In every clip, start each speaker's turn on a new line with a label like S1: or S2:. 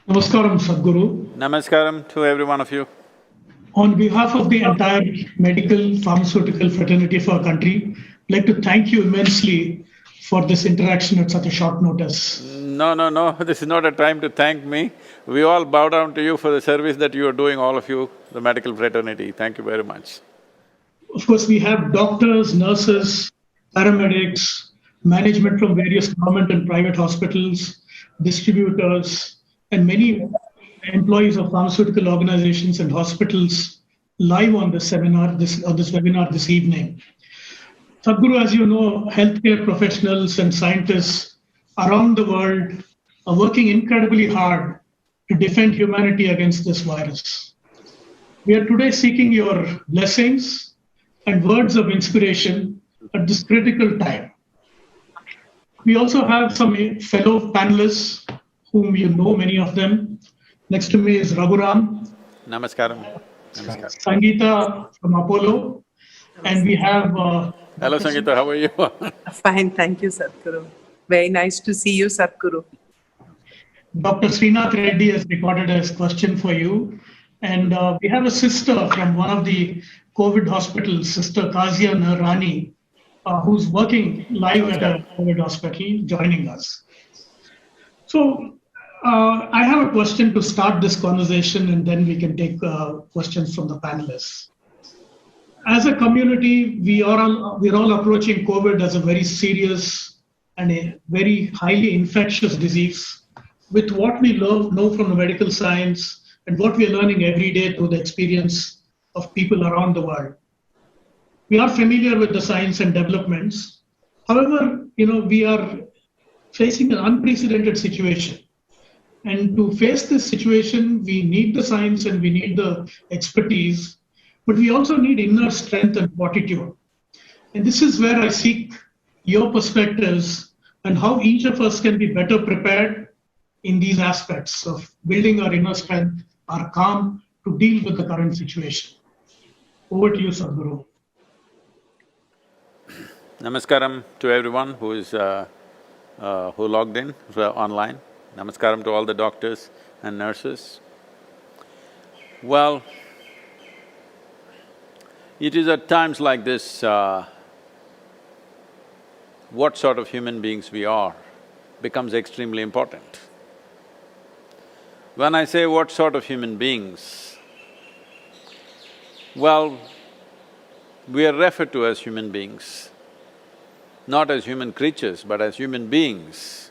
S1: Namaskaram, Sadhguru.
S2: Namaskaram to every one of you.
S1: On behalf of the entire medical pharmaceutical fraternity of our country, I'd like to thank you immensely for this interaction at such a short notice.
S2: No, this is not a time to thank me. We all bow down to you for the service that you are doing, all of you, the medical fraternity. Thank you very much.
S1: Of course, we have doctors, nurses, paramedics, management from various government and private hospitals, distributors, and many employees of pharmaceutical organizations and hospitals live on this webinar this evening. Sadhguru, as you know, healthcare professionals and scientists around the world are working incredibly hard to defend humanity against this virus. We are today seeking your blessings and words of inspiration at this critical time. We also have some fellow panelists whom you know, many of them. Next to me is Raghuram,
S2: Namaskaram. Namaskaram.
S1: Sangeeta from Apollo, and we have
S2: Hello Sangeeta, how are you?
S3: Fine, thank you, Sadhguru. Very nice to see you, Sadhguru.
S1: Dr. Srinath Reddy has recorded a question for you. And we have a sister from one of the COVID hospitals, Sister Kazia Rani, who's working live at a COVID hospital, joining us. So I have a question to start this conversation, and then we can take questions from the panelists. As a community, we're all approaching COVID as a very serious and a very highly infectious disease. With what we know from the medical science and what we are learning every day through the experience of people around the world. We are familiar with the science and developments. However, we are facing an unprecedented situation. And to face this situation, we need the science and we need the expertise, but we also need inner strength and fortitude. And this is where I seek your perspectives and how each of us can be better prepared in these aspects of building our inner strength, our calm to deal with the current situation. Over to you, Sadhguru.
S2: Namaskaram to everyone who is who logged in online. Namaskaram to all the doctors and nurses. Well, it is at times like this, what sort of human beings we are becomes extremely important. When I say what sort of human beings, well, we are referred to as human beings, not as human creatures, but as human beings.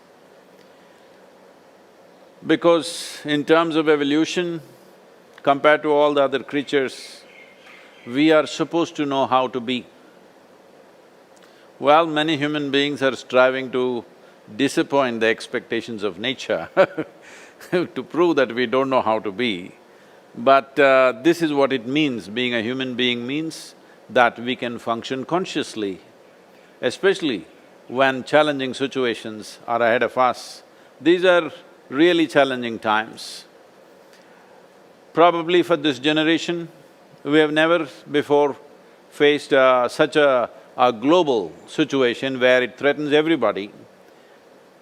S2: Because in terms of evolution, compared to all the other creatures, we are supposed to know how to be. Well, many human beings are striving to disappoint the expectations of nature to prove that we don't know how to be. But this is what it means, being a human being means that we can function consciously, especially when challenging situations are ahead of us. These are really challenging times. Probably for this generation, we have never before faced such a global situation where it threatens everybody.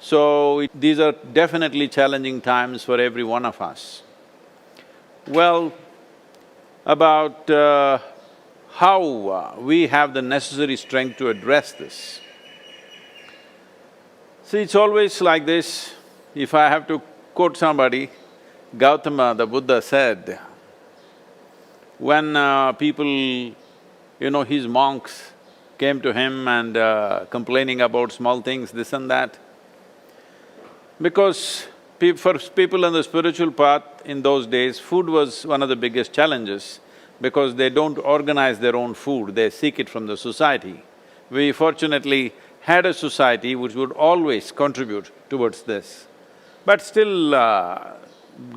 S2: So, these are definitely challenging times for every one of us. Well, about how we have the necessary strength to address this. See, it's always like this. If I have to quote somebody, Gautama, the Buddha said, when people, his monks came to him and complaining about small things, this and that, because for people on the spiritual path in those days, food was one of the biggest challenges because they don't organize their own food, they seek it from the society. We fortunately had a society which would always contribute towards this. But still,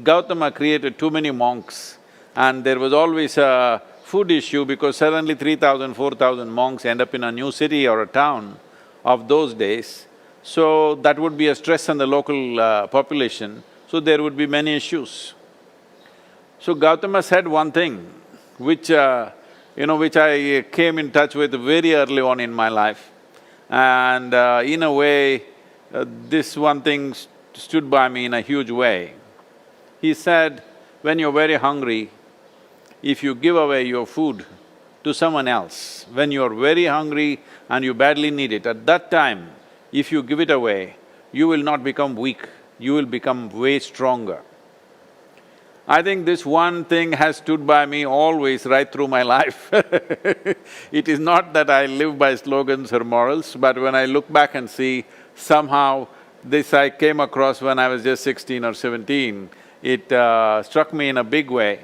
S2: Gautama created too many monks and there was always a food issue because suddenly 3,000, 4,000 monks end up in a new city or a town of those days. So that would be a stress on the local population, so there would be many issues. So Gautama said one thing, which which I came in touch with very early on in my life. And in a way, this one thing stood by me in a huge way. He said, when you're very hungry, if you give away your food to someone else, when you're very hungry and you badly need it, at that time, if you give it away, you will not become weak, you will become way stronger. I think this one thing has stood by me always right through my life. It is not that I live by slogans or morals, but when I look back and see, somehow this I came across when I was just 16 or 17, it struck me in a big way.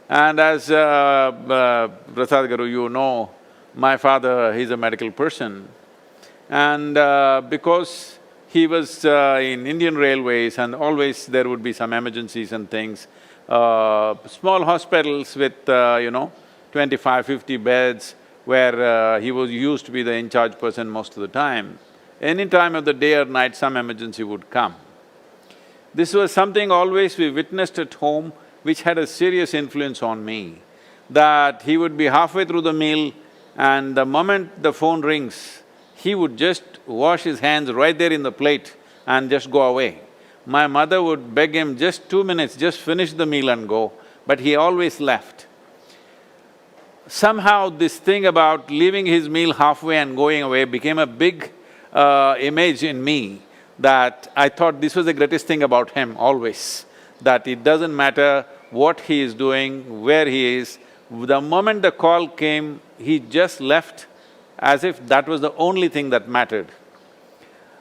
S2: And as Sadhguru, you know, my father, he's a medical person, and because he was in Indian Railways and always there would be some emergencies and things, small hospitals with, 25, 50 beds where he was used to be the in-charge person most of the time. Any time of the day or night, some emergency would come. This was something always we witnessed at home, which had a serious influence on me, that he would be halfway through the meal and the moment the phone rings, he would just wash his hands right there in the plate and just go away. My mother would beg him, just 2 minutes, just finish the meal and go, but he always left. Somehow this thing about leaving his meal halfway and going away became a big image in me, that I thought this was the greatest thing about him always, that it doesn't matter what he is doing, where he is, the moment the call came, he just left as if that was the only thing that mattered.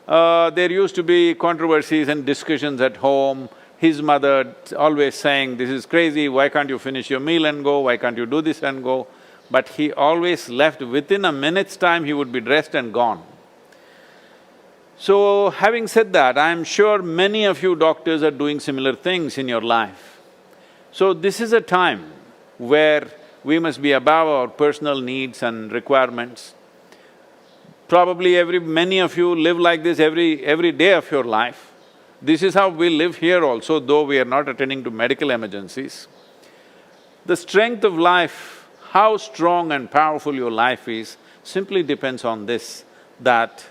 S2: There used to be controversies and discussions at home, his mother always saying, this is crazy, why can't you finish your meal and go, why can't you do this and go? But he always left, within a minute's time he would be dressed and gone. So, having said that, I'm sure many of you doctors are doing similar things in your life. So this is a time where we must be above our personal needs and requirements. Probably many of you live like this every day of your life. This is how we live here also, though we are not attending to medical emergencies. The strength of life, how strong and powerful your life is, simply depends on this, that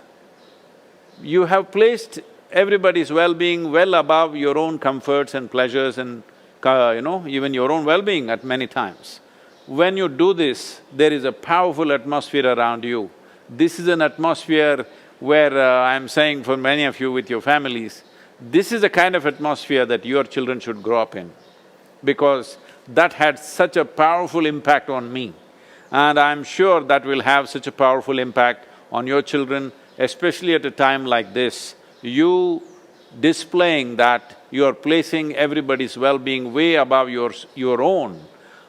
S2: you have placed everybody's well-being well above your own comforts and pleasures and, even your own well-being at many times. When you do this, there is a powerful atmosphere around you. This is an atmosphere where I'm saying for many of you with your families, this is the kind of atmosphere that your children should grow up in, because that had such a powerful impact on me. And I'm sure that will have such a powerful impact on your children, especially at a time like this. You displaying that you are placing everybody's well-being way above your own,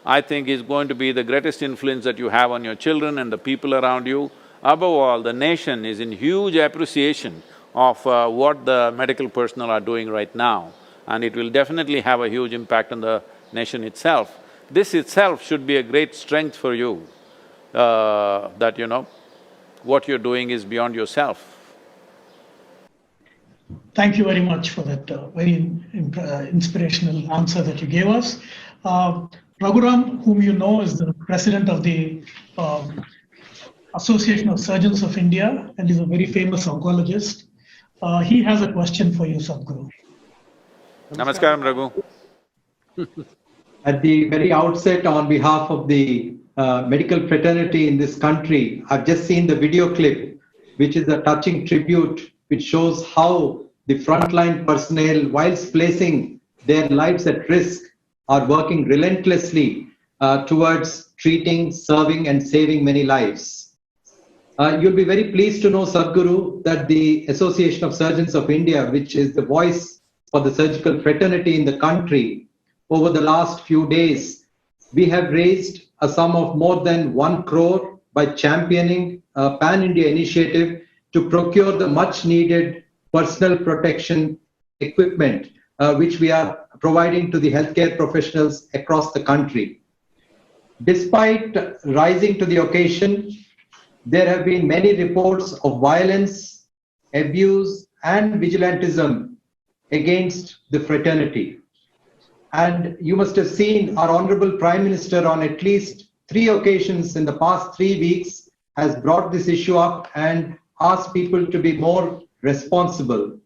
S2: I think is going to be the greatest influence that you have on your children and the people around you. Above all, the nation is in huge appreciation of what the medical personnel are doing right now, and it will definitely have a huge impact on the nation itself. This itself should be a great strength for you, that what you're doing is beyond yourself.
S1: Thank you very much for that very inspirational answer that you gave us. Raghuram, whom you know, is the president of the Association of Surgeons of India and is a very famous oncologist. He has a question for you, Sadhguru.
S2: Namaskaram, Raghu.
S4: At the very outset, on behalf of the medical fraternity in this country, I've just seen the video clip, which is a touching tribute, which shows how the frontline personnel, whilst placing their lives at risk, are working relentlessly towards treating, serving, and saving many lives. You'll be very pleased to know, Sadhguru, that the Association of Surgeons of India, which is the voice for the surgical fraternity in the country, over the last few days, we have raised a sum of more than 1 crore by championing a pan-India initiative to procure the much-needed personal protection equipment, which we are providing to the healthcare professionals across the country. Despite rising to the occasion, there have been many reports of violence, abuse, and vigilantism against the fraternity. And you must have seen our Honorable Prime Minister on at least 3 occasions in the past 3 weeks has brought this issue up and asked people to be more responsible.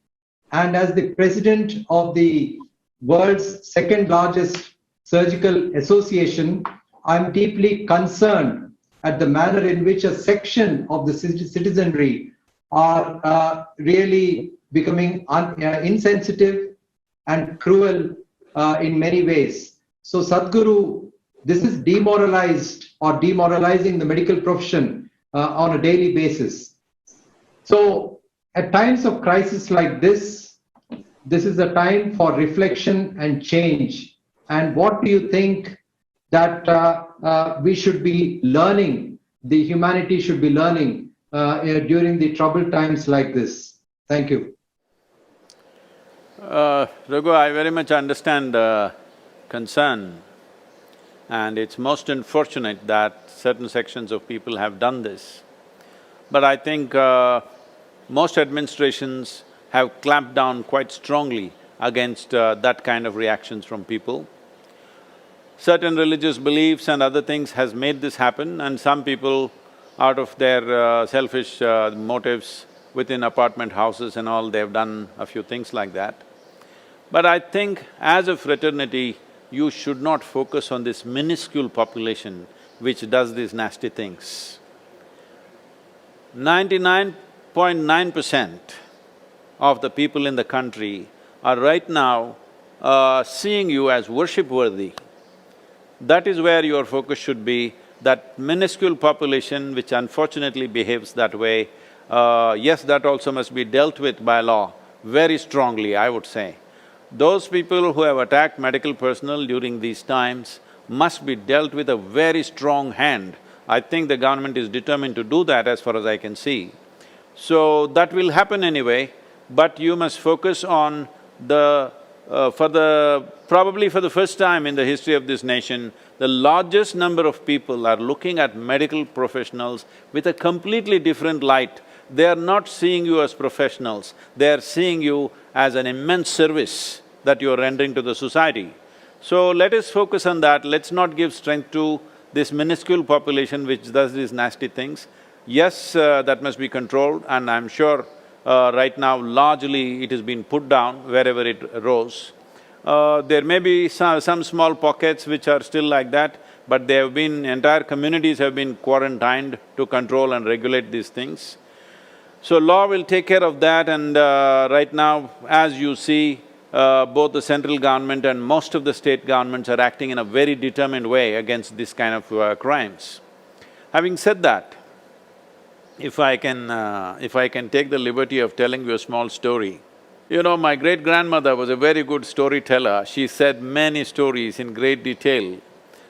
S4: And as the president of the world's second largest surgical association, I'm deeply concerned at the manner in which a section of the citizenry are really becoming insensitive and cruel in many ways. So Sadhguru, this is demoralized or demoralizing the medical profession on a daily basis. So at times of crisis like this is a time for reflection and change. And what do you think that we should be learning, the humanity should be learning during the troubled times like this? Thank you.
S2: Raghu, I very much understand the concern, and it's most unfortunate that certain sections of people have done this. But I think most administrations have clamped down quite strongly against that kind of reactions from people. Certain religious beliefs and other things has made this happen, and some people, out of their selfish motives within apartment houses and all, they've done a few things like that. But I think as a fraternity, you should not focus on this minuscule population which does these nasty things. 99.9% of the people in the country are right now seeing you as worship-worthy. That is where your focus should be, that minuscule population which unfortunately behaves that way. Yes, that also must be dealt with by law very strongly, I would say. Those people who have attacked medical personnel during these times must be dealt with a very strong hand. I think the government is determined to do that as far as I can see. So that will happen anyway, but you must focus on the… probably for the first time in the history of this nation, the largest number of people are looking at medical professionals with a completely different light. They are not seeing you as professionals, they are seeing you as an immense service that you are rendering to the society. So let us focus on that, let's not give strength to this minuscule population which does these nasty things. Yes, that must be controlled, and I'm sure right now largely it has been put down wherever it arose. There may be some small pockets which are still like that, but they have been… entire communities have been quarantined to control and regulate these things. So law will take care of that, and right now, as you see, both the central government and most of the state governments are acting in a very determined way against this kind of crimes. Having said that, if I can take the liberty of telling you a small story. You know, my great-grandmother was a very good storyteller. She said many stories in great detail.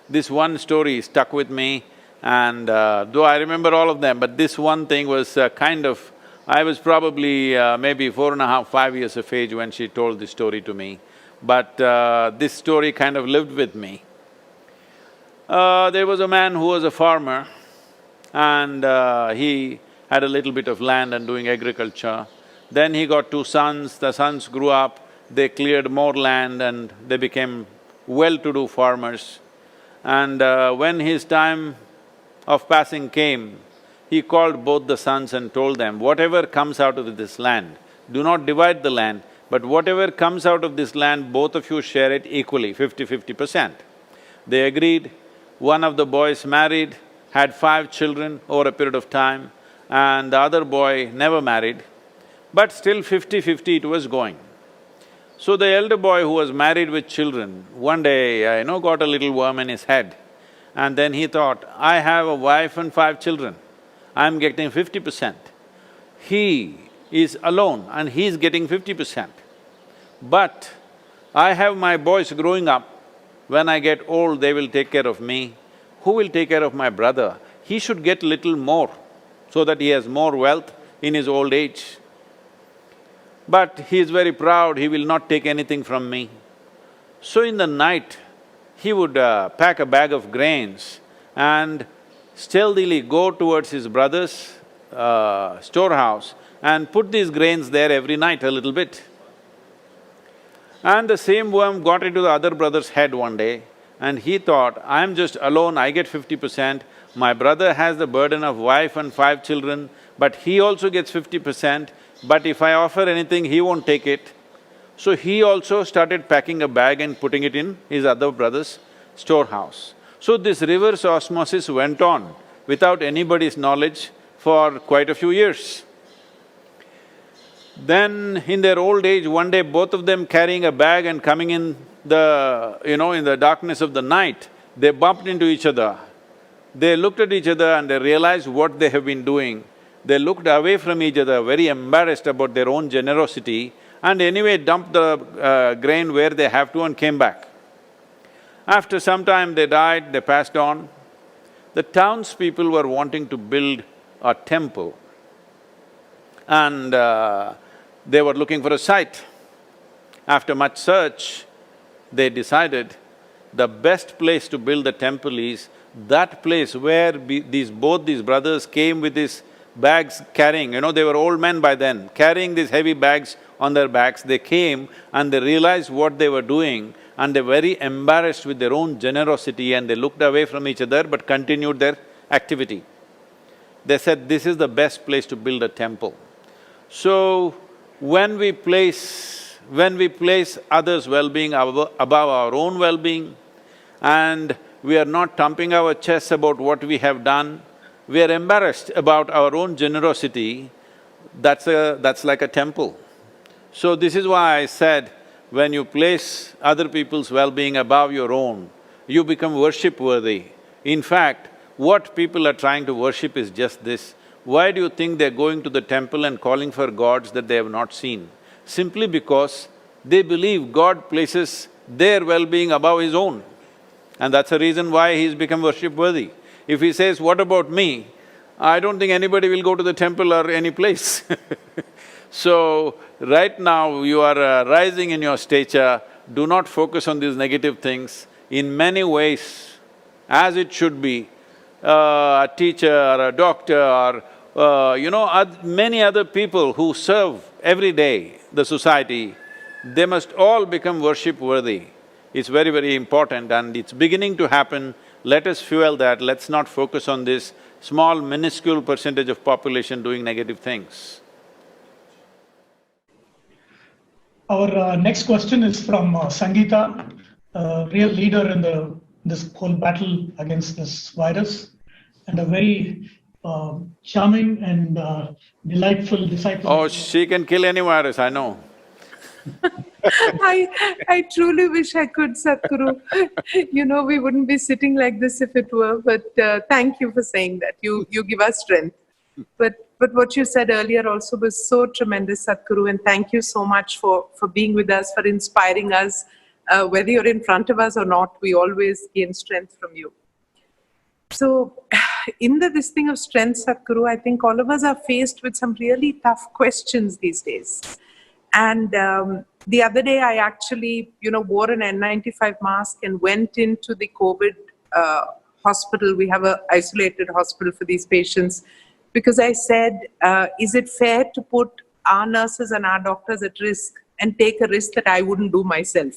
S2: This one story stuck with me, and though I remember all of them, but this one thing was kind of… I was probably maybe 4.5, 5 years of age when she told this story to me, but this story kind of lived with me. There was a man who was a farmer, and he had a little bit of land and doing agriculture. Then he got 2 sons, the sons grew up, they cleared more land and they became well-to-do farmers. And when his time of passing came, he called both the sons and told them, whatever comes out of this land, do not divide the land, but whatever comes out of this land, both of you share it equally, 50-50%. They agreed. One of the boys married, had 5 children over a period of time, and the other boy never married, but still 50-50 it was going. So the elder boy who was married with children, one day, got a little worm in his head, and then he thought, I have a wife and 5 children, I'm getting 50%. He is alone and he's getting 50%. But I have my boys growing up, when I get old they will take care of me. Who will take care of my brother? He should get little more so that he has more wealth in his old age. But he is very proud, he will not take anything from me. So in the night, he would pack a bag of grains and stealthily go towards his brother's storehouse and put these grains there every night a little bit. And the same worm got into the other brother's head one day, and he thought, I'm just alone, I get 50%, my brother has the burden of wife and 5 children, but he also gets 50%, but if I offer anything, he won't take it. So he also started packing a bag and putting it in his other brother's storehouse. So this reverse osmosis went on without anybody's knowledge for quite a few years. Then in their old age, one day both of them carrying a bag and coming in in the darkness of the night, they bumped into each other. They looked at each other and they realized what they have been doing. They looked away from each other, very embarrassed about their own generosity, and anyway dumped the grain where they have to and came back. After some time they died, they passed on. The townspeople were wanting to build a temple and they were looking for a site. After much search, they decided the best place to build the temple is that place where both these brothers came with these bags carrying, they were old men by then, carrying these heavy bags on their backs. They came and they realized what they were doing and they were very embarrassed with their own generosity and they looked away from each other but continued their activity. They said, this is the best place to build a temple. So, when we place others' well-being above our own well-being and we are not thumping our chests about what we have done, we are embarrassed about our own generosity, that's like a temple. So this is why I said, when you place other people's well-being above your own, you become worship-worthy. In fact, what people are trying to worship is just this. Why do you think they're going to the temple and calling for gods that they have not seen? Simply because they believe God places their well-being above his own. And that's the reason why he's become worship-worthy. If he says, what about me? I don't think anybody will go to the temple or any place So, right now you are rising in your stature, do not focus on these negative things. In many ways, as it should be, a teacher, a doctor, or many other people who serve every day the society, they must all become worship-worthy. It's very, very important and it's beginning to happen. Let us fuel that, let's not focus on this small minuscule percentage of population doing negative things.
S1: Our next question is from Sangeeta, a real leader in this whole battle against this virus, and a very charming and delightful disciple.
S2: Oh, she can kill any virus, I know.
S3: I truly wish I could, Sadhguru. We wouldn't be sitting like this if it were, but thank you for saying that. You give us strength. But what you said earlier also was so tremendous, Sadhguru, and thank you so much for being with us, for inspiring us. Whether you're in front of us or not, we always gain strength from you. So, in this thing of strength, Sadhguru, I think all of us are faced with some really tough questions these days. And the other day, I actually, wore an N95 mask and went into the COVID hospital. We have an isolated hospital for these patients. Because I said, is it fair to put our nurses and our doctors at risk and take a risk that I wouldn't do myself?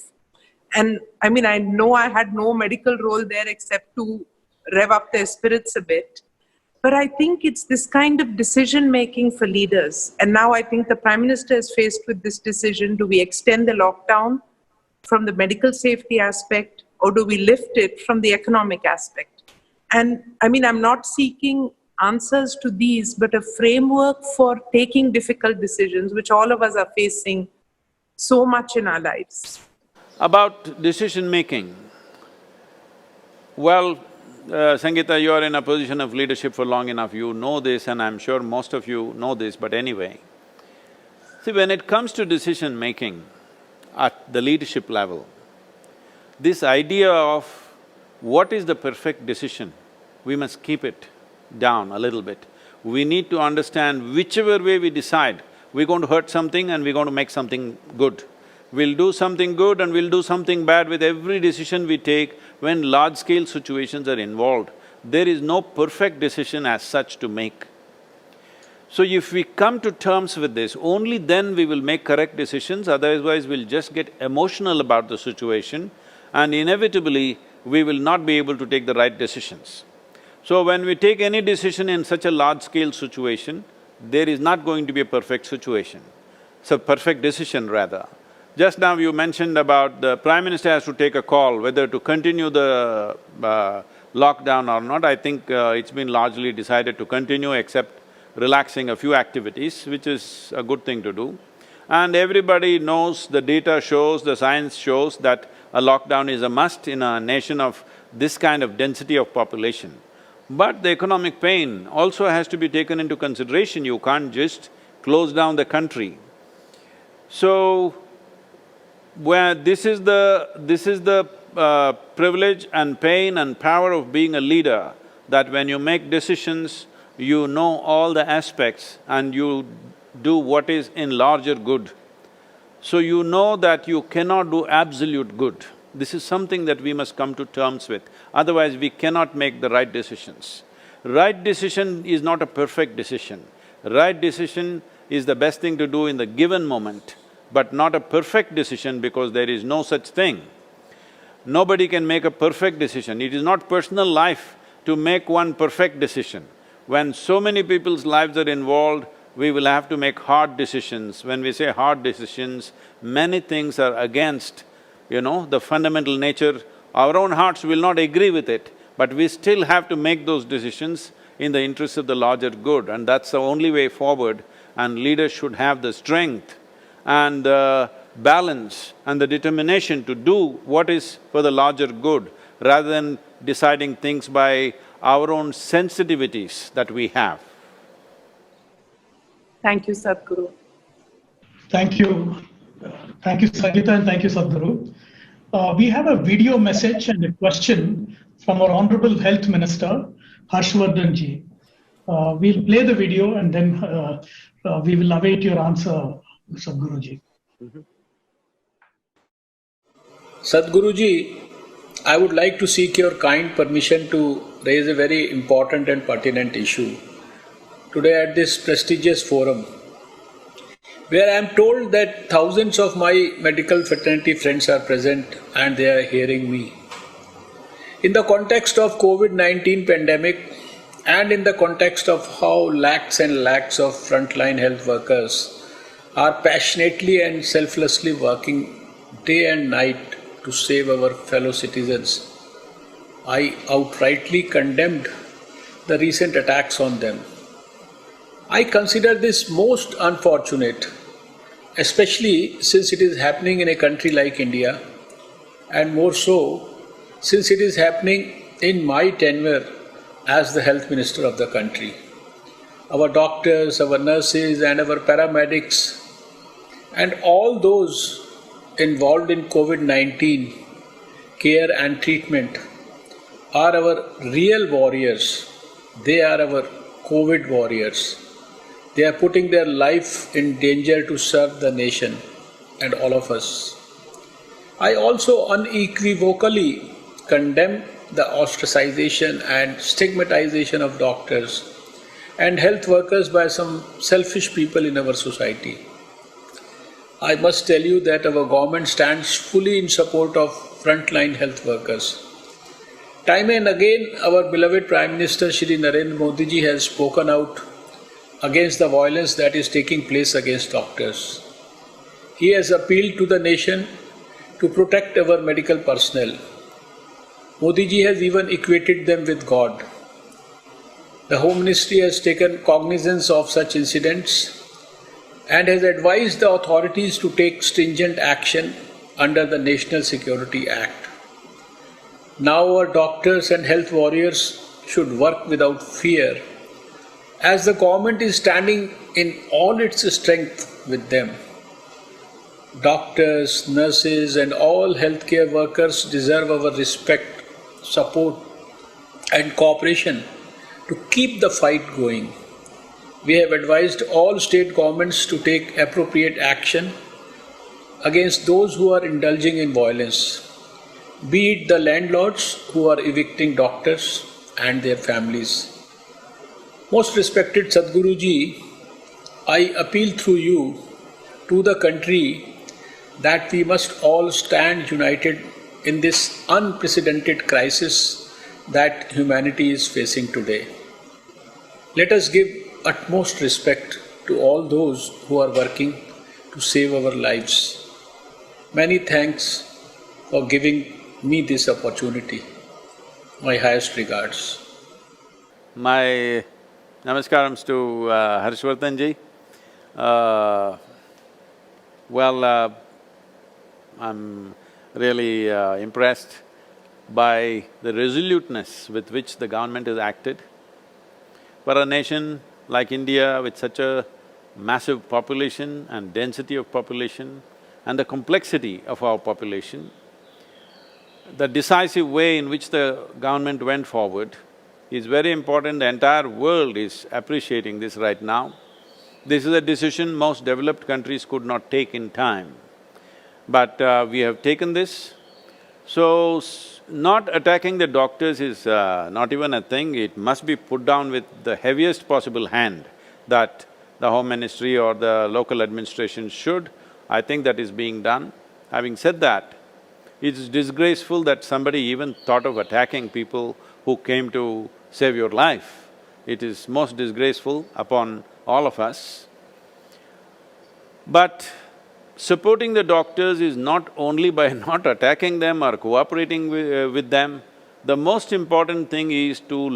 S3: And I mean, I know I had no medical role there except to rev up their spirits a bit. But I think it's this kind of decision-making for leaders. And now I think the Prime Minister is faced with this decision. Do we extend the lockdown from the medical safety aspect, or do we lift it from the economic aspect? And I mean, I'm not seeking answers to these, but a framework for taking difficult decisions, which all of us are facing so much in our lives.
S2: About decision-making, well, Sangeeta, you are in a position of leadership for long enough, you know this, and I'm sure most of you know this, but anyway. See, when it comes to decision-making at the leadership level, this idea of what is the perfect decision, we must keep it down a little bit. We need to understand whichever way we decide, we're going to hurt something and we're going to make something good. We'll do something good and we'll do something bad with every decision we take when large-scale situations are involved. There is no perfect decision as such to make. So if we come to terms with this, only then we will make correct decisions, otherwise we'll just get emotional about the situation and inevitably we will not be able to take the right decisions. So when we take any decision in such a large-scale situation, there is not going to be a perfect situation. It's a perfect decision rather. Just now you mentioned about the Prime Minister has to take a call whether to continue the lockdown or not. I think it's been largely decided to continue except relaxing a few activities, which is a good thing to do. And everybody knows, the data shows, the science shows that a lockdown is a must in a nation of this kind of density of population. But the economic pain also has to be taken into consideration. You can't just close down the country. So, where this is the privilege and pain and power of being a leader, that when you make decisions, you know all the aspects and you do what is in larger good. So you know that you cannot do absolute good. This is something that we must come to terms with, otherwise we cannot make the right decisions. Right decision is not a perfect decision. Right decision is the best thing to do in the given moment, but not a perfect decision because there is no such thing. Nobody can make a perfect decision. It is not personal life to make one perfect decision. When so many people's lives are involved, we will have to make hard decisions. When we say hard decisions, many things are against, the fundamental nature. Our own hearts will not agree with it, but we still have to make those decisions in the interest of the larger good, and that's the only way forward. And leaders should have the strength and the balance and the determination to do what is for the larger good, rather than deciding things by our own sensitivities that we have.
S3: Thank you, Sadhguru.
S1: Thank you. Thank you, Sangeeta, and thank you, Sadhguru. We have a video message and a question from our Honorable Health Minister, Harshvardhan ji. We'll play the video and then we will await your answer, Sadhguru ji.
S5: Sadhguru ji, I would like to seek your kind permission to raise a very important and pertinent issue today at this prestigious forum, where I am told that thousands of my medical fraternity friends are present and they are hearing me. In the context of COVID-19 pandemic and in the context of how lakhs and lakhs of frontline health workers are passionately and selflessly working day and night to save our fellow citizens, I outrightly condemned the recent attacks on them. I consider this most unfortunate, especially since it is happening in a country like India, and more so since it is happening in my tenure as the health minister of the country. Our doctors, our nurses and our paramedics and all those involved in COVID-19 care and treatment are our real warriors. They are our COVID warriors. They are putting their life in danger to serve the nation and all of us. I also unequivocally condemn the ostracization and stigmatization of doctors and health workers by some selfish people in our society. I must tell you that our government stands fully in support of frontline health workers. Time and again, our beloved Prime Minister Shri Narendra Modi ji has spoken out against the violence that is taking place against doctors. He has appealed to the nation to protect our medical personnel. Modi ji has even equated them with God. The Home Ministry has taken cognizance of such incidents and has advised the authorities to take stringent action under the National Security Act. Now our doctors and health warriors should work without fear, as the government is standing in all its strength with them. Doctors, nurses and all healthcare workers deserve our respect, support and cooperation to keep the fight going. We have advised all state governments to take appropriate action against those who are indulging in violence, be it the landlords who are evicting doctors and their families. Most respected Sadhguru ji, I appeal through you to the country that we must all stand united in this unprecedented crisis that humanity is facing today. Let us give utmost respect to all those who are working to save our lives. Many thanks for giving me this opportunity. My highest regards.
S2: My namaskarams to Harshvardhanji. Uh, I'm really impressed by the resoluteness with which the government has acted. For a nation like India with such a massive population and density of population and the complexity of our population, the decisive way in which the government went forward is very important. The entire world is appreciating this right now. This is a decision most developed countries could not take in time. But we have taken this. So, not attacking the doctors is not even a thing, it must be put down with the heaviest possible hand that the Home Ministry or the local administration should. I think that is being done. Having said that, it's disgraceful that somebody even thought of attacking people who came to save your life. It is most disgraceful upon all of us. But supporting the doctors is not only by not attacking them or cooperating with them. The most important thing is to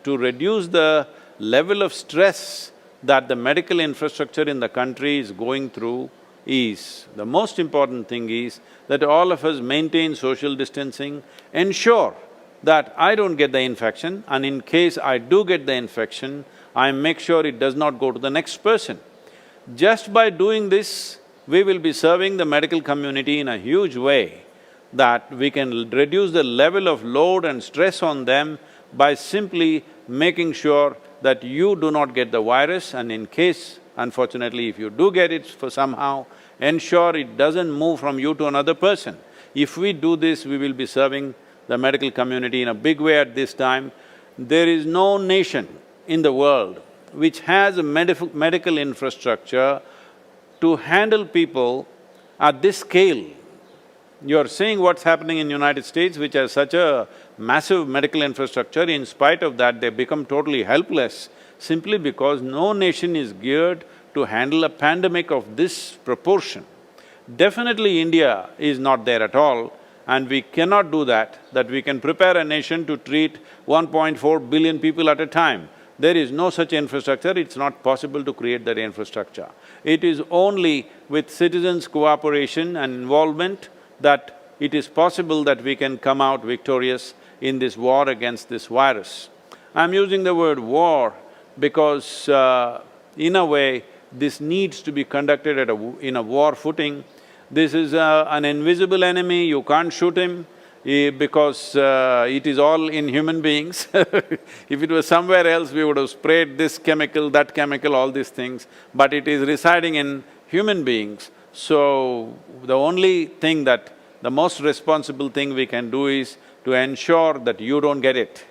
S2: reduce the level of stress that the medical infrastructure in the country is going through. The most important thing is that all of us maintain social distancing, ensure that I don't get the infection, and in case I do get the infection, I make sure it does not go to the next person. Just by doing this, we will be serving the medical community in a huge way, that we can reduce the level of load and stress on them by simply making sure that you do not get the virus, and in case, unfortunately, if you do get it for somehow, ensure it doesn't move from you to another person. If we do this, we will be serving the medical community in a big way at this time. There is no nation in the world which has a medical infrastructure to handle people at this scale. You're seeing what's happening in United States, which has such a massive medical infrastructure. In spite of that, they become totally helpless simply because no nation is geared to handle a pandemic of this proportion. Definitely India is not there at all, and we cannot do that we can prepare a nation to treat 1.4 billion people at a time. There is no such infrastructure, it's not possible to create that infrastructure. It is only with citizens' cooperation and involvement that it is possible that we can come out victorious in this war against this virus. I'm using the word war because in a way, this needs to be conducted in a war footing. This is an invisible enemy, you can't shoot him because it is all in human beings. If it was somewhere else, we would have sprayed this chemical, that chemical, all these things, but it is residing in human beings. So, the only thing the most responsible thing we can do is to ensure that you don't get it.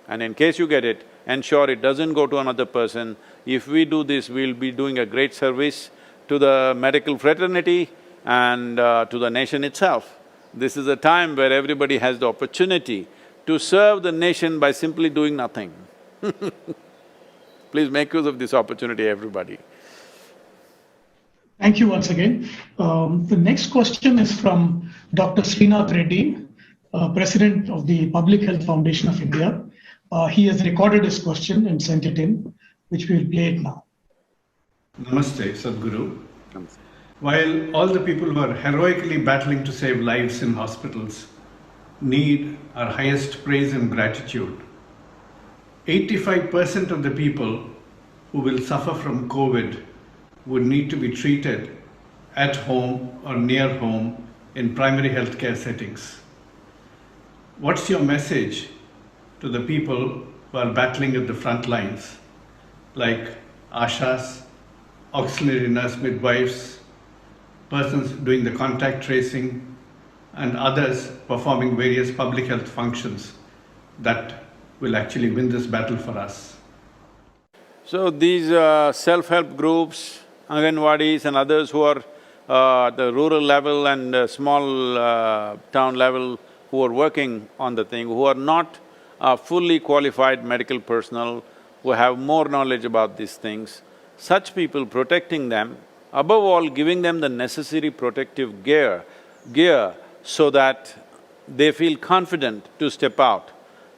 S2: And in case you get it, ensure it doesn't go to another person. If we do this, we'll be doing a great service to the medical fraternity and to the nation itself. This is a time where everybody has the opportunity to serve the nation by simply doing nothing. Please make use of this opportunity, everybody.
S1: Thank you once again. The next question is from Dr. Srinath Reddy, President of the Public Health Foundation of India. He has recorded his question and sent it in, which we will play it now.
S6: Namaste, Sadhguru. Namaste. While all the people who are heroically battling to save lives in hospitals need our highest praise and gratitude, 85% of the people who will suffer from COVID would need to be treated at home or near home in primary healthcare settings. What's your message to the people who are battling at the front lines, like Ashas, auxiliary nurse midwives, persons doing the contact tracing, and others performing various public health functions that will actually win this battle for us?
S2: So these self-help groups, Anganwadis and others who are the rural level and small town level who are working on the thing, who are not fully qualified medical personnel, who have more knowledge about these things, such people protecting them, above all giving them the necessary protective gear gear so that they feel confident to step out,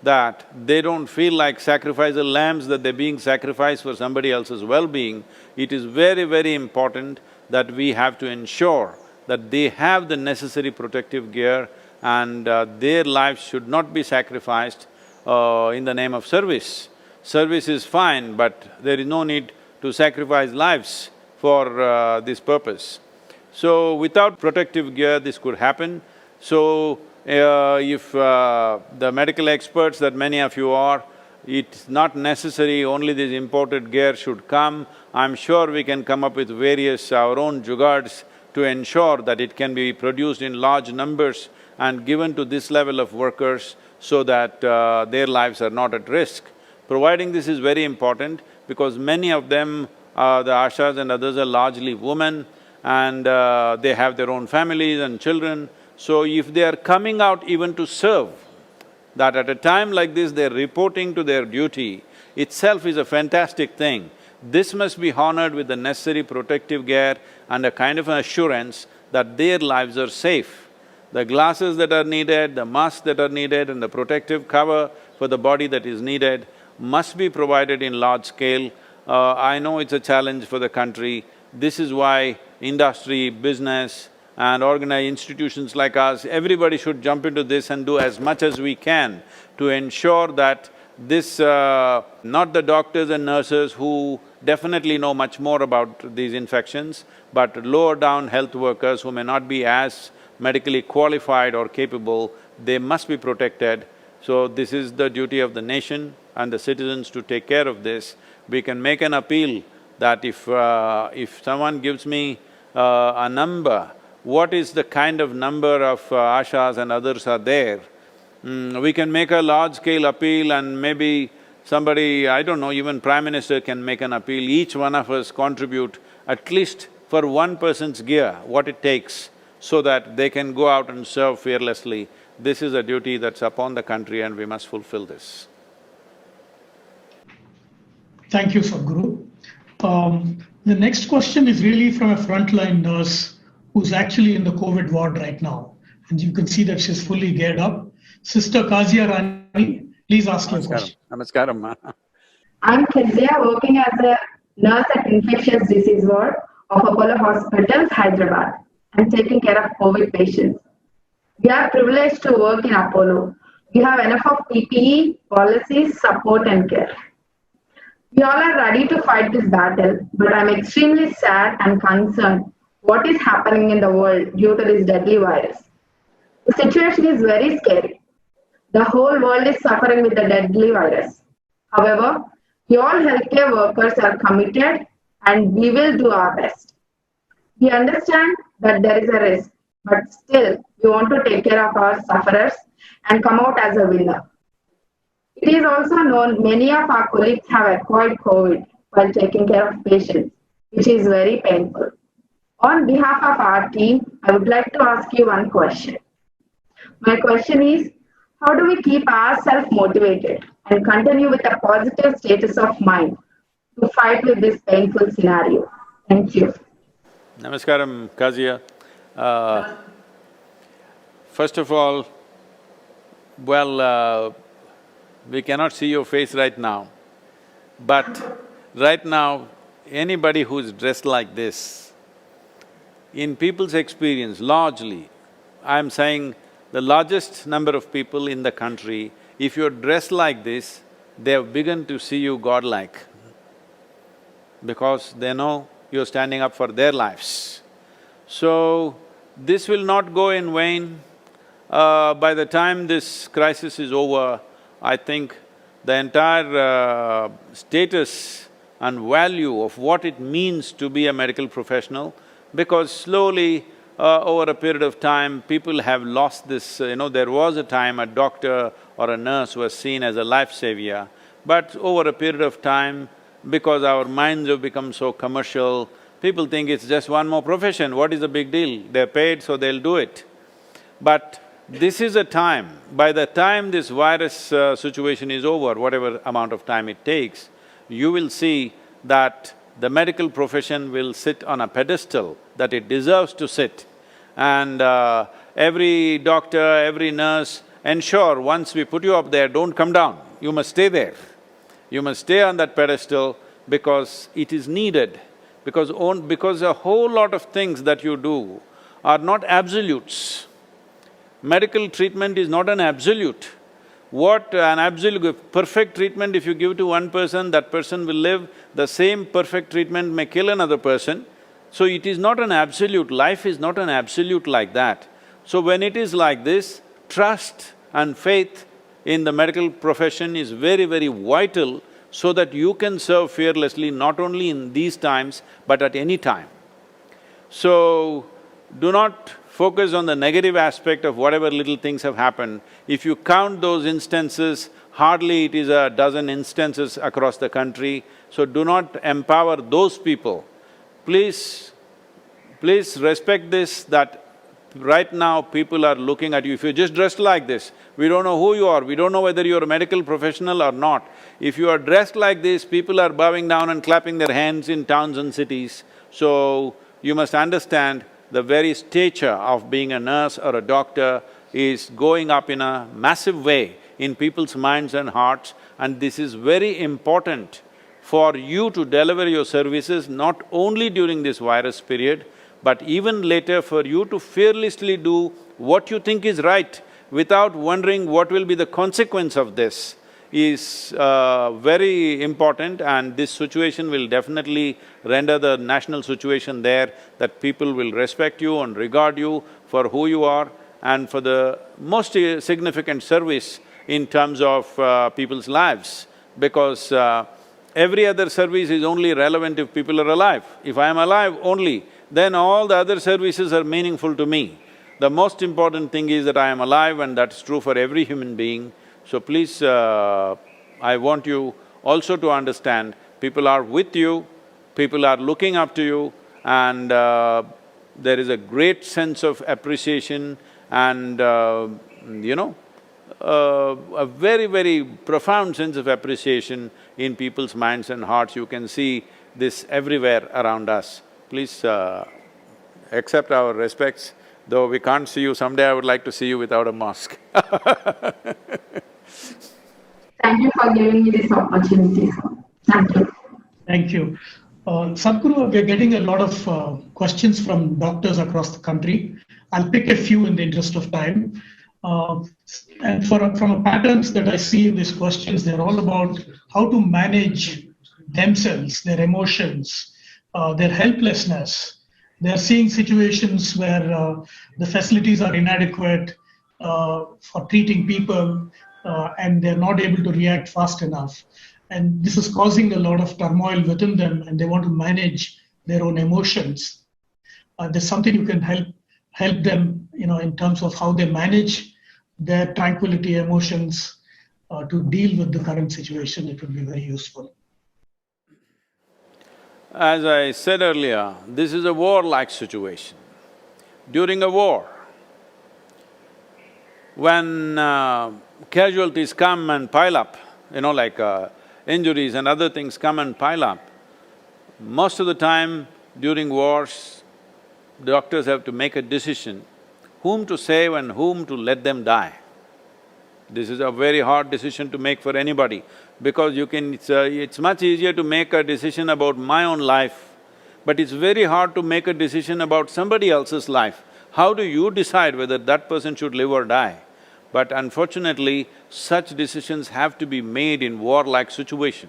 S2: that they don't feel like sacrificial lambs, that they're being sacrificed for somebody else's well-being. It is very, very important that we have to ensure that they have the necessary protective gear and their lives should not be sacrificed in the name of service. Service is fine, but there is no need to sacrifice lives for this purpose. So, without protective gear, this could happen. So, if the medical experts that many of you are, it's not necessary only this imported gear should come. I'm sure we can come up with various our own jugards to ensure that it can be produced in large numbers and given to this level of workers so that their lives are not at risk. Providing this is very important because many of them, the Ashas and others are largely women and they have their own families and children. So if they are coming out even to serve, that at a time like this they're reporting to their duty, itself is a fantastic thing. This must be honored with the necessary protective gear and a kind of an assurance that their lives are safe. The glasses that are needed, the masks that are needed and the protective cover for the body that is needed must be provided in large scale. I know it's a challenge for the country. This is why industry, business and organized institutions like us, everybody should jump into this and do as much as we can to ensure that this… not the doctors and nurses who definitely know much more about these infections, but lower down health workers who may not be as medically qualified or capable, they must be protected. So this is the duty of the nation and the citizens to take care of this. We can make an appeal that if someone gives me a number, what is the kind of number of ashas and others are there, we can make a large-scale appeal and maybe somebody, I don't know, even Prime Minister can make an appeal, each one of us contribute at least for one person's gear, what it takes, so that they can go out and serve fearlessly. This is a duty that's upon the country and we must fulfill this.
S1: Thank you, Sadhguru. The next question is really from a frontline nurse who's actually in the COVID ward right now. And you can see that she's fully geared up. Sister Kazia Rani, please ask your question.
S2: Namaskaram.
S7: I'm Kezia, working as a nurse at infectious disease ward of Apollo Hospitals, Hyderabad. I'm taking care of COVID patients. We are privileged to work in Apollo. We have enough of PPE, policies, support and care. We all are ready to fight this battle, but I'm extremely sad and concerned what is happening in the world due to this deadly virus. The situation is very scary. The whole world is suffering with the deadly virus. However, we all healthcare workers are committed and we will do our best. We understand that there is a risk, but still we want to take care of our sufferers and come out as a winner. It is also known many of our colleagues have acquired COVID while taking care of patients, which is very painful. On behalf of our team, I would like to ask you one question. My question is, how do we keep ourselves motivated and continue with a positive status of mind to fight with this painful scenario? Thank you.
S2: Namaskaram, Kazia. First of all, well, we cannot see your face right now, but right now, anybody who's dressed like this, in people's experience, largely, I'm saying the largest number of people in the country, if you're dressed like this, they have begun to see you godlike because they know you're standing up for their lives. So, this will not go in vain. By the time this crisis is over, I think the entire status and value of what it means to be a medical professional, because slowly over a period of time, people have lost this… there was a time a doctor or a nurse was seen as a life savior, but over a period of time, because our minds have become so commercial, people think it's just one more profession, what is the big deal? They're paid, so they'll do it. But this is a time, by the time this virus situation is over, whatever amount of time it takes, you will see that the medical profession will sit on a pedestal that it deserves to sit. And every doctor, every nurse, ensure once we put you up there, don't come down, you must stay there. You must stay on that pedestal because it is needed, because a whole lot of things that you do are not absolutes. Medical treatment is not an absolute. What an absolute… perfect treatment if you give to one person, that person will live, the same perfect treatment may kill another person. So it is not an absolute, life is not an absolute like that. So when it is like this, trust and faith in the medical profession is very, very vital so that you can serve fearlessly not only in these times, but at any time. So, do not focus on the negative aspect of whatever little things have happened. If you count those instances, hardly it is a dozen instances across the country, so do not empower those people. Please respect this, that right now people are looking at you. If you're just dressed like this, we don't know who you are, we don't know whether you're a medical professional or not. If you are dressed like this, people are bowing down and clapping their hands in towns and cities. So, you must understand the very stature of being a nurse or a doctor is going up in a massive way in people's minds and hearts, and this is very important for you to deliver your services not only during this virus period, but even later for you to fearlessly do what you think is right without wondering what will be the consequence of this is very important, and this situation will definitely render the national situation there that people will respect you and regard you for who you are and for the most significant service in terms of people's lives, because every other service is only relevant if people are alive. If I am alive only, then all the other services are meaningful to me. The most important thing is that I am alive, and that's true for every human being. So please, I want you also to understand, people are with you, people are looking up to you, and there is a great sense of appreciation and a very, very profound sense of appreciation in people's minds and hearts. You can see this everywhere around us. Please accept our respects. Though we can't see you, someday I would like to see you without a mask.
S7: Thank you for giving me this opportunity. Thank you.
S1: Thank you. Sadhguru, we're getting a lot of questions from doctors across the country. I'll pick a few in the interest of time. And from the patterns that I see in these questions, they're all about how to manage themselves, their emotions, their helplessness. They're seeing situations where the facilities are inadequate for treating people, and they're not able to react fast enough. And this is causing a lot of turmoil within them, and they want to manage their own emotions. There's something you can help them, in terms of how they manage their tranquility, emotions, to deal with the current situation. It would be very useful.
S2: As I said earlier, this is a war-like situation. During a war, when casualties come and pile up, like injuries and other things come and pile up, most of the time during wars, doctors have to make a decision whom to save and whom to let them die. This is a very hard decision to make for anybody, because it's much easier to make a decision about my own life, but it's very hard to make a decision about somebody else's life. How do you decide whether that person should live or die? But unfortunately, such decisions have to be made in war-like situation.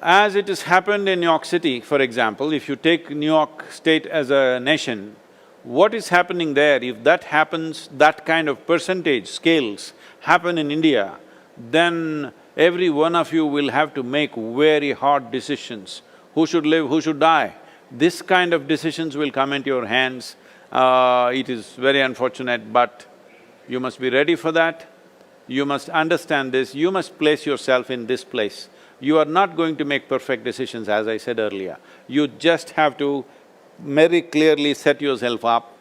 S2: As it has happened in New York City, for example, if you take New York State as a nation, what is happening there, if that happens, that kind of percentage scales happen in India, then every one of you will have to make very hard decisions. Who should live, who should die? This kind of decisions will come into your hands. It is very unfortunate, but you must be ready for that. You must understand this, you must place yourself in this place. You are not going to make perfect decisions, as I said earlier. You just have to very clearly set yourself up.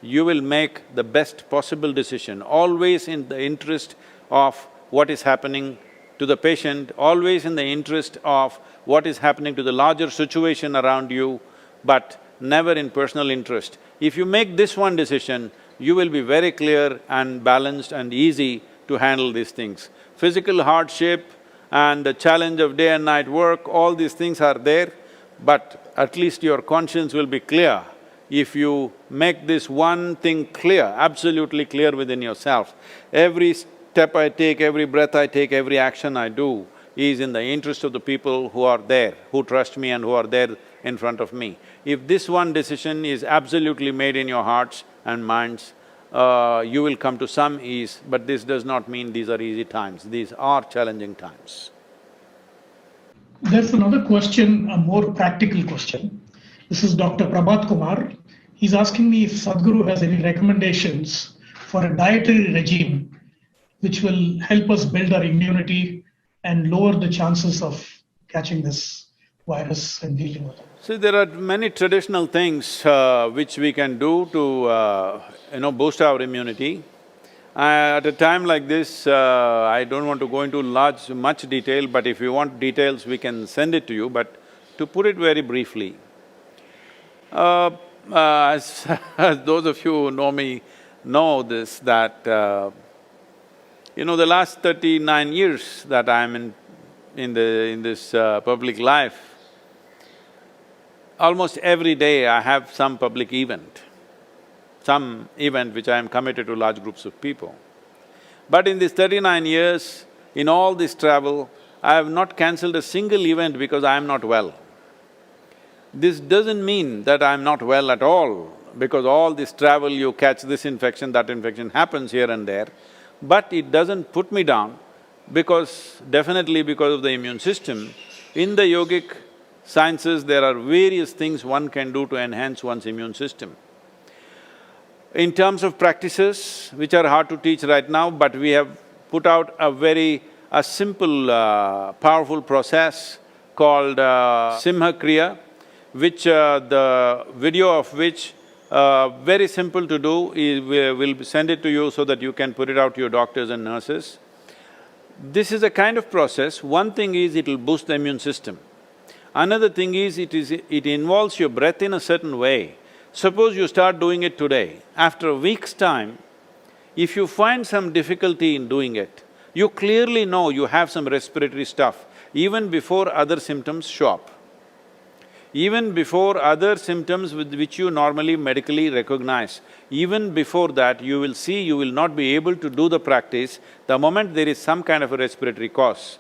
S2: You will make the best possible decision, always in the interest of what is happening to the patient, always in the interest of what is happening to the larger situation around you, but never in personal interest. If you make this one decision, you will be very clear and balanced and easy to handle these things. Physical hardship and the challenge of day and night work, all these things are there, but at least your conscience will be clear if you make this one thing clear, absolutely clear within yourself. Every step I take, every breath I take, every action I do is in the interest of the people who are there, who trust me and who are there in front of me. If this one decision is absolutely made in your hearts and minds, you will come to some ease, but this does not mean these are easy times, these are challenging times.
S1: There's another question, a more practical question. This is Dr. Prabhat Kumar. He's asking me if Sadhguru has any recommendations for a dietary regime which will help us build our immunity and lower the chances of catching this virus and dealing with it.
S2: See, there are many traditional things which we can do to boost our immunity. At a time like this, I don't want to go into much detail, but if you want details, we can send it to you, but to put it very briefly, as those of you who know me know this, that the last 39 years that I'm in this public life, almost every day I have some public event, which I am committed to large groups of people. But in these 39 years, in all this travel, I have not cancelled a single event because I am not well. This doesn't mean that I am not well at all, because all this travel you catch this infection, that infection happens here and there, but it doesn't put me down definitely because of the immune system. In the yogic sciences, there are various things one can do to enhance one's immune system. In terms of practices, which are hard to teach right now, but we have put out a simple, powerful process called Simha Kriya, which the video of which very simple to do, we'll send it to you so that you can put it out to your doctors and nurses. This is a kind of process. One thing is it'll boost the immune system. Another thing is it involves your breath in a certain way. Suppose you start doing it today, after a week's time, if you find some difficulty in doing it, you clearly know you have some respiratory stuff, even before other symptoms show up. Even before other symptoms which you normally medically recognize, even before that you will see you will not be able to do the practice the moment there is some kind of a respiratory cause.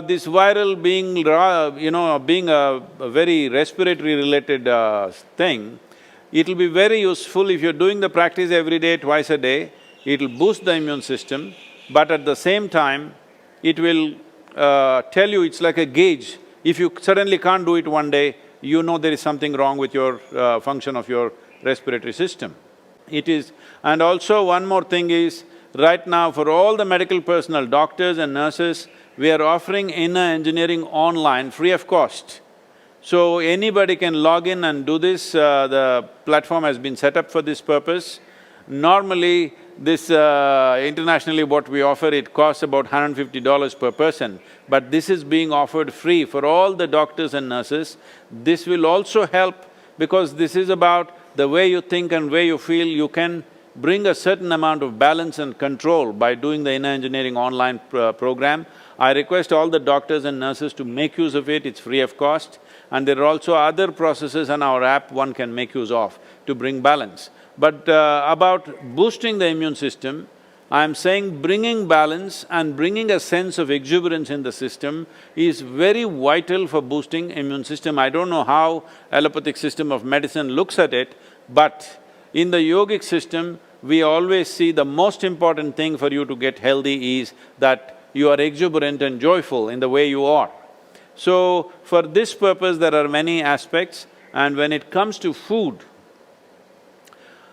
S2: This viral being a very respiratory related thing, it'll be very useful if you're doing the practice every day, twice a day, it'll boost the immune system, but at the same time, it will tell you it's like a gauge. If you suddenly can't do it one day, you know there is something wrong with your function of your respiratory system. And also one more thing is, right now for all the medical personnel, doctors and nurses, we are offering inner engineering online free of cost. So anybody can log in and do this, the platform has been set up for this purpose. Normally, this internationally what we offer, it costs about $150 per person, but this is being offered free for all the doctors and nurses. This will also help because this is about the way you think and way you feel. You can bring a certain amount of balance and control by doing the inner engineering online program. I request all the doctors and nurses to make use of it, it's free of cost. And there are also other processes on our app one can make use of to bring balance. But about boosting the immune system, I'm saying bringing balance and bringing a sense of exuberance in the system is very vital for boosting immune system. I don't know how allopathic system of medicine looks at it, but in the yogic system, we always see the most important thing for you to get healthy is that you are exuberant and joyful in the way you are. So, for this purpose, there are many aspects, and when it comes to food,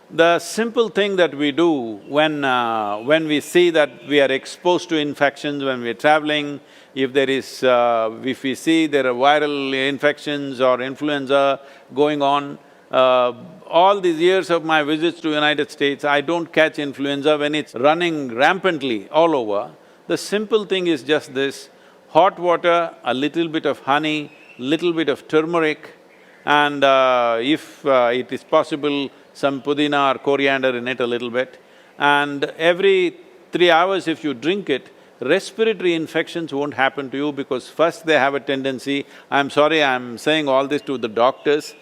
S2: the simple thing that we do when we see that we are exposed to infections when we're traveling, if we see there are viral infections or influenza going on, all these years of my visits to United States, I don't catch influenza when it's running rampantly all over. The simple thing is just this: hot water, a little bit of honey, little bit of turmeric, and if it is possible, some pudina or coriander in it a little bit. And every 3 hours if you drink it, respiratory infections won't happen to you because first they have a tendency… I'm sorry I'm saying all this to the doctors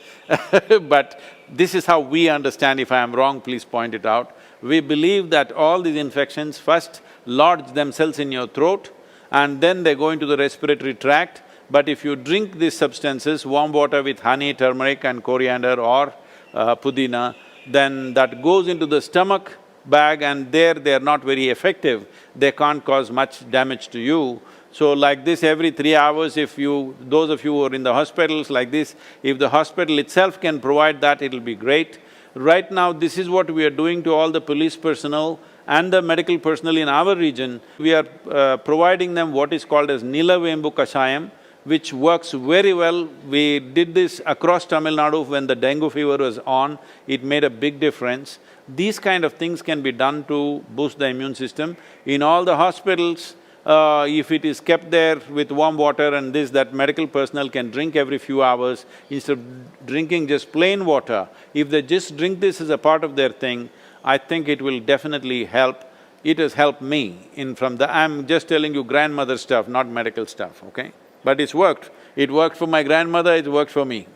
S2: but this is how we understand. If I am wrong, please point it out. We believe that all these infections first lodge themselves in your throat and then they go into the respiratory tract. But if you drink these substances, warm water with honey, turmeric and coriander or pudina, then that goes into the stomach bag and there they are not very effective, they can't cause much damage to you. So like this, every 3 hours if you… those of you who are in the hospitals like this, if the hospital itself can provide that, it'll be great. Right now, this is what we are doing to all the police personnel and the medical personnel in our region. We are providing them what is called as Nilavembu Kashayam, which works very well. We did this across Tamil Nadu when the dengue fever was on, it made a big difference. These kind of things can be done to boost the immune system. In all the hospitals, if it is kept there with warm water and this, that medical personnel can drink every few hours instead of drinking just plain water. If they just drink this as a part of their thing, I think it will definitely help. It has helped me I'm just telling you grandmother stuff, not medical stuff, okay? But it's worked. It worked for my grandmother, it worked for me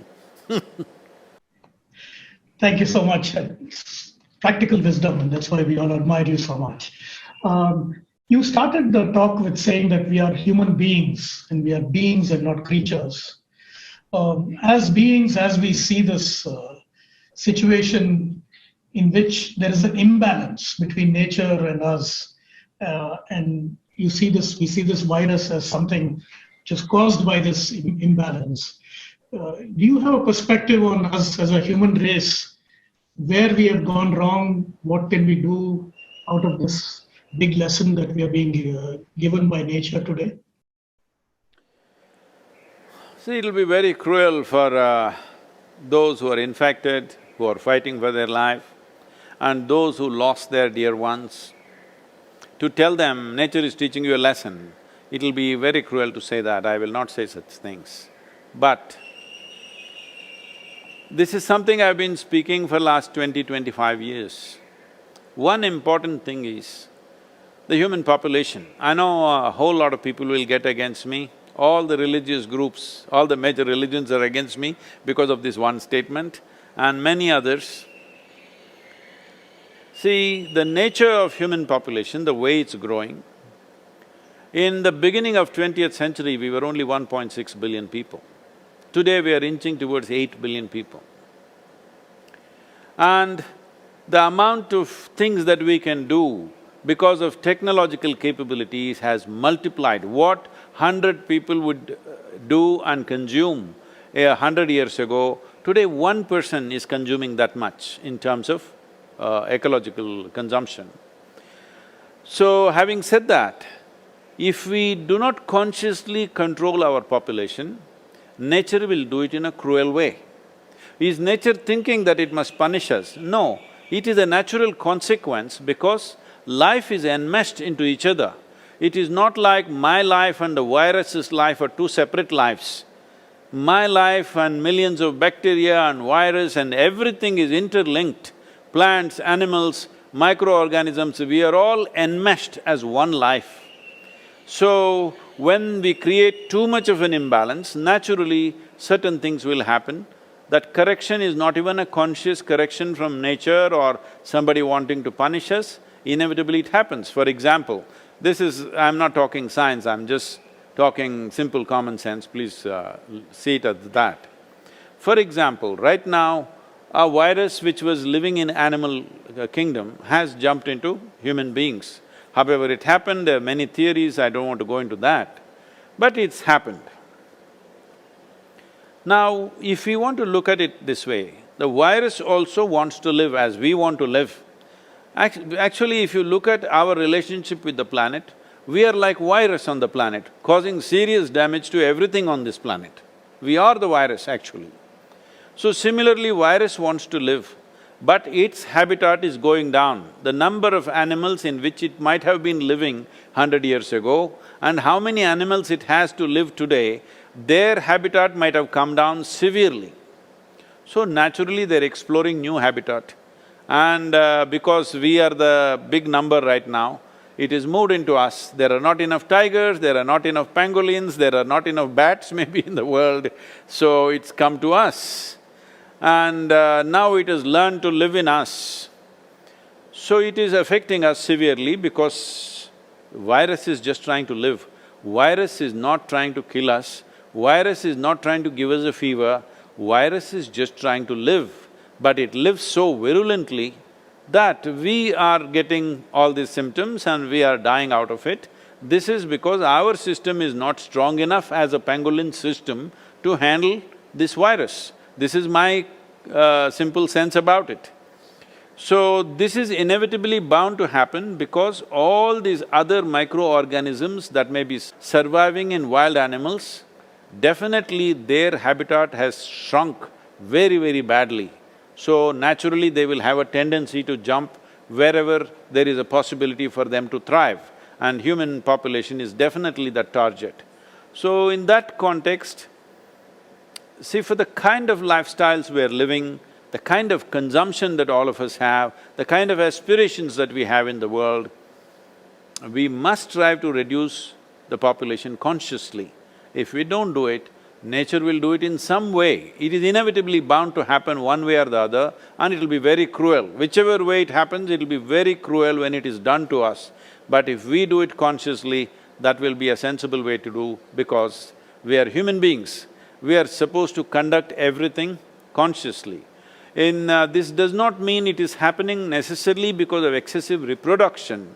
S1: Thank you so much. Practical wisdom, and that's why we all admire you so much. You started the talk with saying that we are human beings, and we are beings and not creatures. As beings, as we see this situation in which there is an imbalance between nature and us, and we see this virus as something just caused by this imbalance. Do you have a perspective on us as a human race, where we have gone wrong, what can we do out of this big lesson that we are being given by nature today?
S2: See, it'll be very cruel for those who are infected, who are fighting for their life, and those who lost their dear ones. To tell them, nature is teaching you a lesson, it'll be very cruel to say that, I will not say such things. But this is something I've been speaking for last 20-25 years. One important thing is the human population. I know a whole lot of people will get against me, all the religious groups, all the major religions are against me because of this one statement and many others. See, the nature of human population, the way it's growing, in the beginning of 20th century, we were only 1.6 billion people. Today, we are inching towards 8 billion people. And the amount of things that we can do because of technological capabilities has multiplied. What 100 people would do and consume 100 years ago, today 1 person is consuming that much in terms of ecological consumption. So, having said that, if we do not consciously control our population, nature will do it in a cruel way. Is nature thinking that it must punish us? No, it is a natural consequence because life is enmeshed into each other. It is not like my life and the virus's life are two separate lives. My life and millions of bacteria and virus and everything is interlinked. Plants, animals, microorganisms, we are all enmeshed as one life. So, when we create too much of an imbalance, naturally certain things will happen. That correction is not even a conscious correction from nature or somebody wanting to punish us, inevitably it happens. For example, I'm not talking science, I'm just talking simple common sense, please see it as that. For example, right now, a virus which was living in animal kingdom has jumped into human beings. However it happened, there are many theories, I don't want to go into that, but it's happened. Now, if we want to look at it this way, the virus also wants to live as we want to live. Actually, if you look at our relationship with the planet, we are like virus on the planet, causing serious damage to everything on this planet. We are the virus actually. So similarly, virus wants to live, but its habitat is going down. The number of animals in which it might have been living 100 years ago and how many animals it has to live today, their habitat might have come down severely. So naturally, they're exploring new habitat. And because we are the big number right now, it is moved into us. There are not enough tigers, there are not enough pangolins, there are not enough bats maybe in the world, so it's come to us. And now it has learned to live in us. So it is affecting us severely because virus is just trying to live. Virus is not trying to kill us, virus is not trying to give us a fever, virus is just trying to live. But it lives so virulently that we are getting all these symptoms and we are dying out of it. This is because our system is not strong enough as a pangolin system to handle this virus. This is my simple sense about it. So, this is inevitably bound to happen because all these other microorganisms that may be surviving in wild animals, definitely their habitat has shrunk very, very badly. So naturally they will have a tendency to jump wherever there is a possibility for them to thrive, and human population is definitely that target. So in that context, see, for the kind of lifestyles we are living, the kind of consumption that all of us have, the kind of aspirations that we have in the world, we must strive to reduce the population consciously. If we don't do it, nature will do it in some way. It is inevitably bound to happen one way or the other, and it'll be very cruel. Whichever way it happens, it'll be very cruel when it is done to us. But if we do it consciously, that will be a sensible way to do, because we are human beings. We are supposed to conduct everything consciously. This does not mean it is happening necessarily because of excessive reproduction.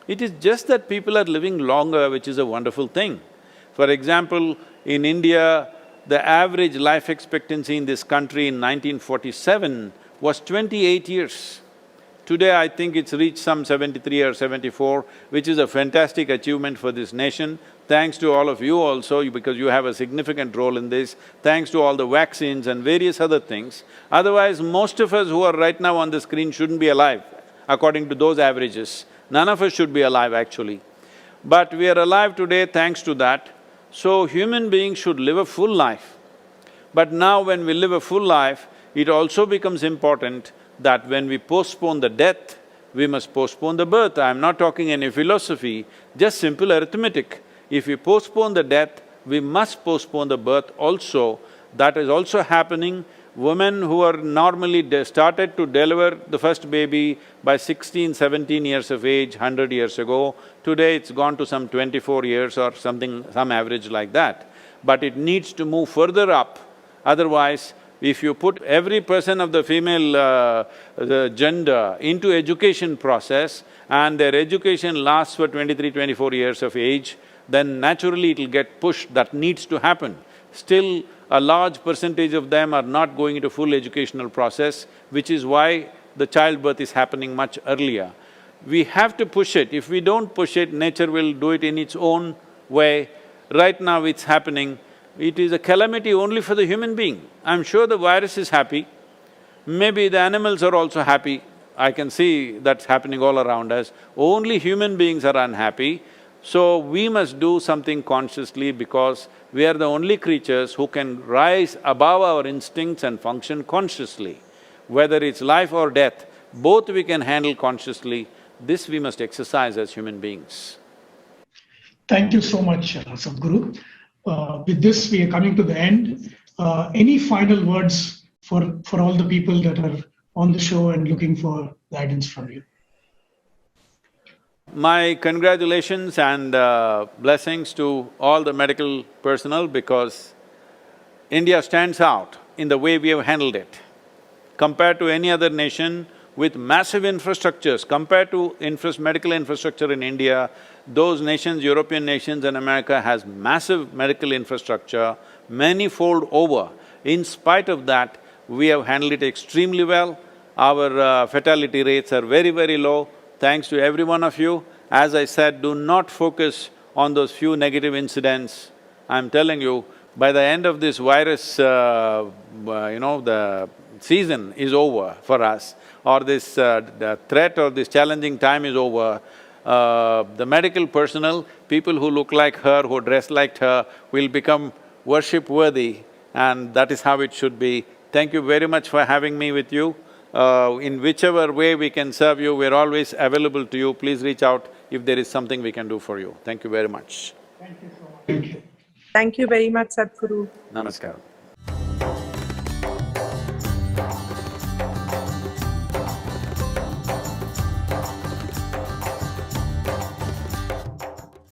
S2: It is just that people are living longer, which is a wonderful thing. For example, in India, the average life expectancy in this country in 1947 was 28 years. Today, I think it's reached some 73 or 74, which is a fantastic achievement for this nation. Thanks to all of you also, because you have a significant role in this, thanks to all the vaccines and various other things. Otherwise, most of us who are right now on the screen shouldn't be alive, according to those averages. None of us should be alive actually. But we are alive today thanks to that. So human beings should live a full life. But now when we live a full life, it also becomes important that when we postpone the death, we must postpone the birth. I'm not talking any philosophy, just simple arithmetic. If we postpone the death, we must postpone the birth also. That is also happening. Women who are normally started to deliver the first baby by 16, 17 years of age 100 years ago, today it's gone to some 24 years or something, some average like that. But it needs to move further up, otherwise if you put every person of the female gender into education process and their education lasts for 23, 24 years of age, then naturally it'll get pushed, that needs to happen. Still, a large percentage of them are not going into full educational process, which is why the childbirth is happening much earlier. We have to push it. If we don't push it, nature will do it in its own way. Right now it's happening. It is a calamity only for the human being. I'm sure the virus is happy, maybe the animals are also happy. I can see that's happening all around us. Only human beings are unhappy. So we must do something consciously, because we are the only creatures who can rise above our instincts and function consciously. Whether it's life or death, both we can handle consciously. This we must exercise as human beings.
S1: Thank you so much, Sadhguru. With this, we are coming to the end. Any final words for all the people that are on the show and looking for guidance from you?
S2: My congratulations and blessings to all the medical personnel, because India stands out in the way we have handled it. Compared to any other nation with massive infrastructures, compared to medical infrastructure in India, those nations, European nations and America has massive medical infrastructure, many-fold over. In spite of that, we have handled it extremely well. Our fatality rates are very, very low. Thanks to every one of you. As I said, do not focus on those few negative incidents. I'm telling you, by the end of this virus, the season is over for us, or this the threat or this challenging time is over. The medical personnel, people who look like her, who dress like her, will become worship-worthy, and that is how it should be. Thank you very much for having me with you. In whichever way we can serve you, we're always available to you. Please reach out if there is something we can do for you. Thank you very much.
S1: Thank you so much. Thank you.
S3: Thank you very much, Sadhguru.
S2: Namaskaram.